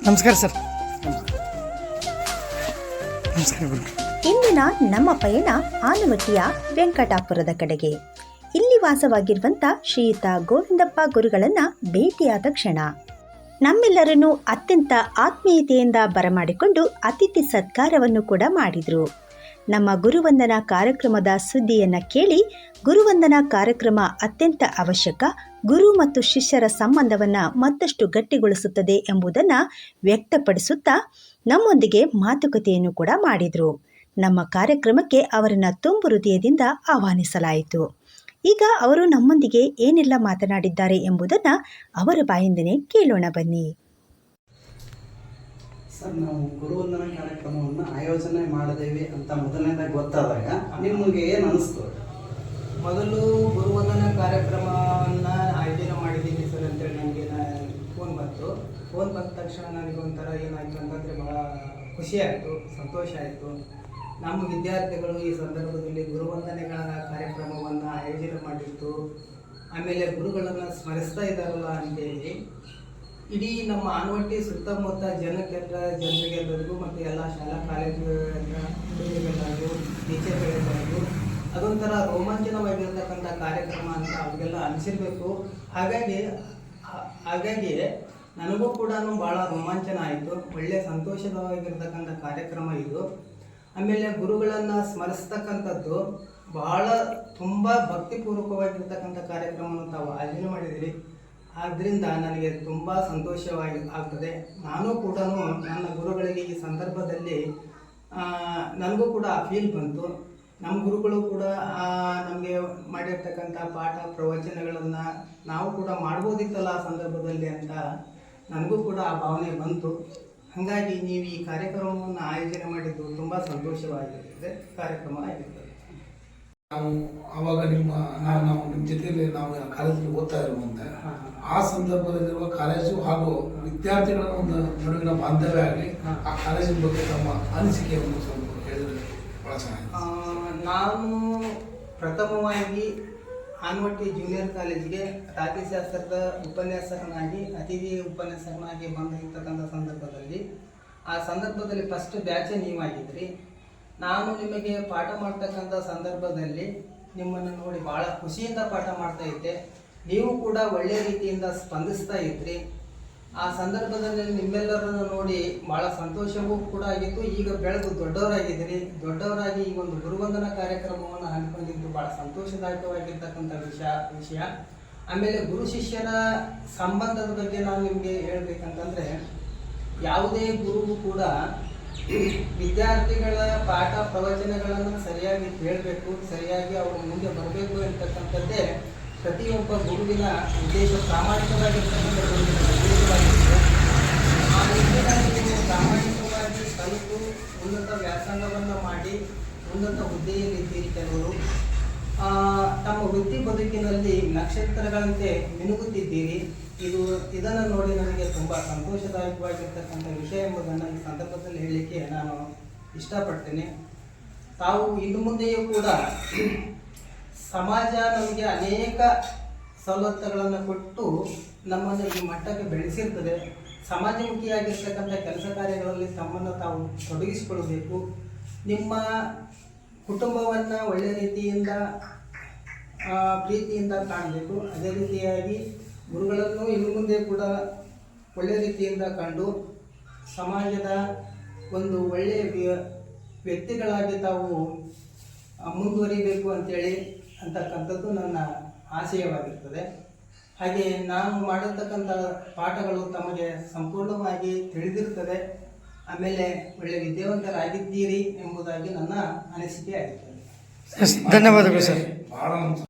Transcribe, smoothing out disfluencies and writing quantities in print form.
ನಮಸ್ಕಾರ ಸರ್. ನಮಸ್ಕಾರ ಗುರು. ಇಂದಿನ ನಮ್ಮ ಪಯಣ ಆನವಟ್ಟಿಯ ವೆಂಕಟಾಪುರದ ಕಡೆಗೆ. ಇಲ್ಲಿ ವಾಸವಾಗಿರುವಂಥ ಶ್ರೀಯುತ ಗೋವಿಂದಪ್ಪ ಗುರುಗಳನ್ನ ಭೇಟಿಯಾದ ಕ್ಷಣ ನಮ್ಮೆಲ್ಲರನ್ನು ಅತ್ಯಂತ ಆತ್ಮೀಯತೆಯಿಂದ ಬರಮಾಡಿಕೊಂಡು ಅತಿಥಿ ಸತ್ಕಾರವನ್ನು ಕೂಡ ಮಾಡಿದರು. ನಮ್ಮ ಗುರುವಂದನಾ ಕಾರ್ಯಕ್ರಮದ ಸುದ್ದಿಯನ್ನು ಕೇಳಿ ಗುರುವಂದನಾ ಕಾರ್ಯಕ್ರಮ ಅತ್ಯಂತ ಅವಶ್ಯಕ, ಗುರು ಮತ್ತು ಶಿಷ್ಯರ ಸಂಬಂಧವನ್ನು ಮತ್ತಷ್ಟು ಗಟ್ಟಿಗೊಳಿಸುತ್ತದೆ ಎಂಬುದನ್ನು ವ್ಯಕ್ತಪಡಿಸುತ್ತಾ ನಮ್ಮೊಂದಿಗೆ ಮಾತುಕತೆಯನ್ನು ಕೂಡ ಮಾಡಿದರು. ನಮ್ಮ ಕಾರ್ಯಕ್ರಮಕ್ಕೆ ಅವರನ್ನು ತುಂಬು ಹೃದಯದಿಂದ ಆಹ್ವಾನಿಸಲಾಯಿತು. ಈಗ ಅವರು ನಮ್ಮೊಂದಿಗೆ ಏನೆಲ್ಲ ಮಾತನಾಡಿದ್ದಾರೆ ಎಂಬುದನ್ನು ಅವರ ಬಾಯಿಂದನೇ ಕೇಳೋಣ ಬನ್ನಿ. ಸರ್, ನಾವು ಗುರುವಂದನಾ ಕಾರ್ಯಕ್ರಮವನ್ನು ಆಯೋಜನೆ ಮಾಡಿದ್ದೇವೆ ಅಂತ ಮೊದಲನೇದಾಗಿ ಗೊತ್ತಾದಾಗ ನಿಮಗೆ ಏನು ಅನಿಸ್ತು? ಮೊದಲು ಗುರುವಂದನಾ ಕಾರ್ಯಕ್ರಮವನ್ನು ಆಯೋಜನೆ ಮಾಡಿದ್ದೀನಿ ಸರ್ ಅಂತೇಳಿ ನನಗೆ ಫೋನ್ ಬಂತು. ಫೋನ್ ಬಂದ ತಕ್ಷಣ ನನಗೆ ಒಂಥರ ಏನಾಯಿತು ಅಂತಂದರೆ ಭಾಳ ಖುಷಿ ಆಯಿತು, ಸಂತೋಷ ಆಯಿತು. ನಮ್ಮ ವಿದ್ಯಾರ್ಥಿಗಳು ಈ ಸಂದರ್ಭದಲ್ಲಿ ಗುರುವಂದನೆಗಳ ಕಾರ್ಯಕ್ರಮವನ್ನು ಆಯೋಜನೆ ಮಾಡಿತ್ತು. ಆಮೇಲೆ ಗುರುಗಳನ್ನು ಸ್ಮರಿಸ್ತಾ ಇದ್ದಾರಲ್ಲ ಅಂತೇಳಿ ಇಡೀ ನಮ್ಮ ಆನವಟ್ಟಿ ಸುತ್ತಮುತ್ತ ಜನರಿಗೆಲ್ಲರಿಗೂ ಮತ್ತು ಎಲ್ಲ ಶಾಲಾ ಕಾಲೇಜುಗಳಿಗೆಲ್ಲರಿಗೂ ಟೀಚರ್ಗಳಿಗೆಲ್ಲರಿಗೂ ಅದೊಂಥರ ರೋಮಾಂಚನವಾಗಿರ್ತಕ್ಕಂಥ ಕಾರ್ಯಕ್ರಮ ಅಂತ ಅವ್ರಿಗೆಲ್ಲ ಅನಿಸಿರ್ಬೇಕು. ಹಾಗಾಗಿ ನನಗೂ ಕೂಡ ಭಾಳ ರೋಮಾಂಚನ ಆಯಿತು. ಒಳ್ಳೆಯ ಸಂತೋಷವಾಗಿರ್ತಕ್ಕಂಥ ಕಾರ್ಯಕ್ರಮ ಇದು. ಆಮೇಲೆ ಗುರುಗಳನ್ನು ಸ್ಮರಿಸ್ತಕ್ಕಂಥದ್ದು ಭಾಳ ತುಂಬ ಭಕ್ತಿಪೂರ್ವಕವಾಗಿರ್ತಕ್ಕಂಥ ಕಾರ್ಯಕ್ರಮವನ್ನು ತಾವು ಆಯೋಜನೆ ಮಾಡಿದಿರಿ. ಆದ್ದರಿಂದ ನನಗೆ ತುಂಬ ಸಂತೋಷವಾಗಿ ಆಗ್ತದೆ. ನಾನು ಕೂಡ ನನ್ನ ಗುರುಗಳಿಗೆ ಈ ಸಂದರ್ಭದಲ್ಲಿ ನನಗೂ ಕೂಡ ಆ ಫೀಲ್ ಬಂತು. ನಮ್ಮ ಗುರುಗಳು ಕೂಡ ನಮಗೆ ಮಾಡಿರ್ತಕ್ಕಂಥ ಪಾಠ ಪ್ರವಚನಗಳನ್ನು ನಾವು ಕೂಡ ಮಾಡ್ಬೋದಿತ್ತಲ್ಲ ಆ ಸಂದರ್ಭದಲ್ಲಿ ಅಂತ ನನಗೂ ಕೂಡ ಆ ಭಾವನೆ ಬಂತು. ಹಾಗಾಗಿ ನೀವು ಈ ಕಾರ್ಯಕ್ರಮವನ್ನು ಆಯೋಜನೆ ಮಾಡಿದ್ದು ತುಂಬ ಸಂತೋಷವಾಗಿರ್ತದೆ ಕಾರ್ಯಕ್ರಮ ಆಗಿರ್ತದೆ. ನಾವು ಆವಾಗ ನಾವು ನಿಮ್ಮ ಜೊತೆಯಲ್ಲಿ ನಾವು ಕಾಲೇಜಲ್ಲಿ ಓದ್ತಾ ಇರುವಂತೆ ಆ ಸಂದರ್ಭದಲ್ಲಿರುವ ಕಾಲೇಜು ಹಾಗೂ ವಿದ್ಯಾರ್ಥಿಗಳ ಒಂದು ನಡುವಿನ ಬಾಂಧವ್ಯ ಆಗಲಿ ಆ ಕಾಲೇಜಿನ ಬಗ್ಗೆ ತಮ್ಮ ಅನಿಸಿಕೆಯನ್ನು ಸ್ವಲ್ಪ ಹೇಳಿದ್ರೆ ಭಾಳ ಚೆನ್ನಾಗಿದೆ. ನಾನು ಪ್ರಥಮವಾಗಿ ಆನವಟ್ಟಿ ಜೂನಿಯರ್ ಕಾಲೇಜಿಗೆ ರಾಜ್ಯಶಾಸ್ತ್ರದ ಉಪನ್ಯಾಸಕನಾಗಿ ಅತಿಥಿ ಉಪನ್ಯಾಸಕನಾಗಿ ಬಂದಿರ್ತಕ್ಕಂಥ ಸಂದರ್ಭದಲ್ಲಿ ಫಸ್ಟ್ ಬ್ಯಾಚೇ ನೀವಾಗಿದ್ರಿ. ನಾನು ನಿಮಗೆ ಪಾಠ ಮಾಡ್ತಕ್ಕಂಥ ಸಂದರ್ಭದಲ್ಲಿ ನಿಮ್ಮನ್ನು ನೋಡಿ ಭಾಳ ಖುಷಿಯಿಂದ ಪಾಠ ಮಾಡ್ತಾ ಇದ್ದೆ. ನೀವು ಕೂಡ ಒಳ್ಳೆಯ ರೀತಿಯಿಂದ ಸ್ಪಂದಿಸ್ತಾ ಇದ್ರಿ. ಆ ಸಂದರ್ಭದಲ್ಲಿ ನಿಮ್ಮೆಲ್ಲರನ್ನು ನೋಡಿ ಭಾಳ ಸಂತೋಷವೂ ಕೂಡ ಆಗಿತ್ತು. ಈಗ ಬೆಳೆದು ದೊಡ್ಡವರಾಗಿ ಈ ಒಂದು ಗುರುವಂದನಾ ಕಾರ್ಯಕ್ರಮವನ್ನು ಹಮ್ಮಿಕೊಂಡಿದ್ದು ಭಾಳ ಸಂತೋಷದಾಯಕವಾಗಿರ್ತಕ್ಕಂಥ ವಿಷಯ. ಆಮೇಲೆ ಗುರು ಶಿಷ್ಯರ ಸಂಬಂಧದ ಬಗ್ಗೆ ನಾನು ನಿಮಗೆ ಹೇಳ್ಬೇಕಂತಂದರೆ, ಯಾವುದೇ ಗುರುವು ಕೂಡ ವಿದ್ಯಾರ್ಥಿಗಳ ಪಾಠ ಪ್ರವಚನಗಳನ್ನು ಸರಿಯಾಗಿ ಕೇಳಬೇಕು, ಸರಿಯಾಗಿ ಅವರು ಮುಂದೆ ಬರಬೇಕು ಅಂತಕ್ಕಂಥದ್ದೇ ಪ್ರತಿಯೊಬ್ಬ ಗುರುವಿನ ಉದ್ದೇಶ. ಪ್ರಾಮಾಣಿಕವಾಗಿರ್ತಕ್ಕಂಥ ಗುರುವಿನ ಉದ್ದೇಶವಾಗಿರುತ್ತೆ. ಆ ನಿಟ್ಟಿನಲ್ಲಿ ನೀವು ಪ್ರಾಮಾಣಿಕವಾಗಿ ಕಲಿತು ಉನ್ನತ ವ್ಯಾಸಂಗವನ್ನು ಮಾಡಿ ಉನ್ನತ ಹುದ್ದೆಯಲ್ಲಿದ್ದೀರಿ. ಕೆಲವರು ತಮ್ಮ ವೃತ್ತಿ ಬದುಕಿನಲ್ಲಿ ನಕ್ಷತ್ರಗಳಂತೆ ಮಿನುಗುತ್ತಿದ್ದೀರಿ. ಇದನ್ನು ನೋಡಿ ನನಗೆ ತುಂಬ ಸಂತೋಷದಾಯಕವಾಗಿರ್ತಕ್ಕಂಥ ವಿಷಯ ಎಂಬುದನ್ನು ಈ ಸಂದರ್ಭದಲ್ಲಿ ಹೇಳಲಿಕ್ಕೆ ನಾನು ಇಷ್ಟಪಡ್ತೇನೆ. ತಾವು ಇನ್ನು ಮುಂದೆಯೂ ಕೂಡ ಸಮಾಜ ನಮಗೆ ಅನೇಕ ಸವಲತ್ತುಗಳನ್ನು ಕೊಟ್ಟು ನಮ್ಮನ್ನು ಈ ಮಟ್ಟಕ್ಕೆ ಬೆಳೆಸಿರ್ತದೆ. ಸಮಾಜಮುಖಿಯಾಗಿರ್ತಕ್ಕಂಥ ಕೆಲಸ ಕಾರ್ಯಗಳಲ್ಲಿ ತಮ್ಮನ್ನು ತಾವು ತೊಡಗಿಸಿಕೊಳ್ಳಬೇಕು. ನಿಮ್ಮ ಕುಟುಂಬವನ್ನು ಒಳ್ಳೆಯ ರೀತಿಯಿಂದ ಪ್ರೀತಿಯಿಂದ ಕಾಣಬೇಕು. ಅದೇ ರೀತಿಯಾಗಿ ಗುರುಗಳನ್ನು ಇನ್ನು ಮುಂದೆ ಕೂಡ ಒಳ್ಳೆಯ ರೀತಿಯಿಂದ ಕಂಡು ಸಮಾಜದ ಒಂದು ಒಳ್ಳೆಯ ವ್ಯಕ್ತಿಗಳಾಗಿ ತಾವು ಮುಂದುವರಿಬೇಕು ಅಂತಕ್ಕಂಥದ್ದು ನನ್ನ ಆಶಯವಾಗಿರ್ತದೆ. ಹಾಗೆ ನಾನು ಮಾಡಿರ್ತಕ್ಕಂಥ ಪಾಠಗಳು ತಮಗೆ ಸಂಪೂರ್ಣವಾಗಿ ತಿಳಿದಿರ್ತದೆ. ಆಮೇಲೆ ಒಳ್ಳೆಯ ವಿದ್ಯಾವಂತರಾಗಿದ್ದೀರಿ ಎಂಬುದಾಗಿ ನನ್ನ ಅನಿಸಿಕೆ ಆಗಿರ್ತದೆ. ಧನ್ಯವಾದಗಳು ಸರ್. ಭಾಳ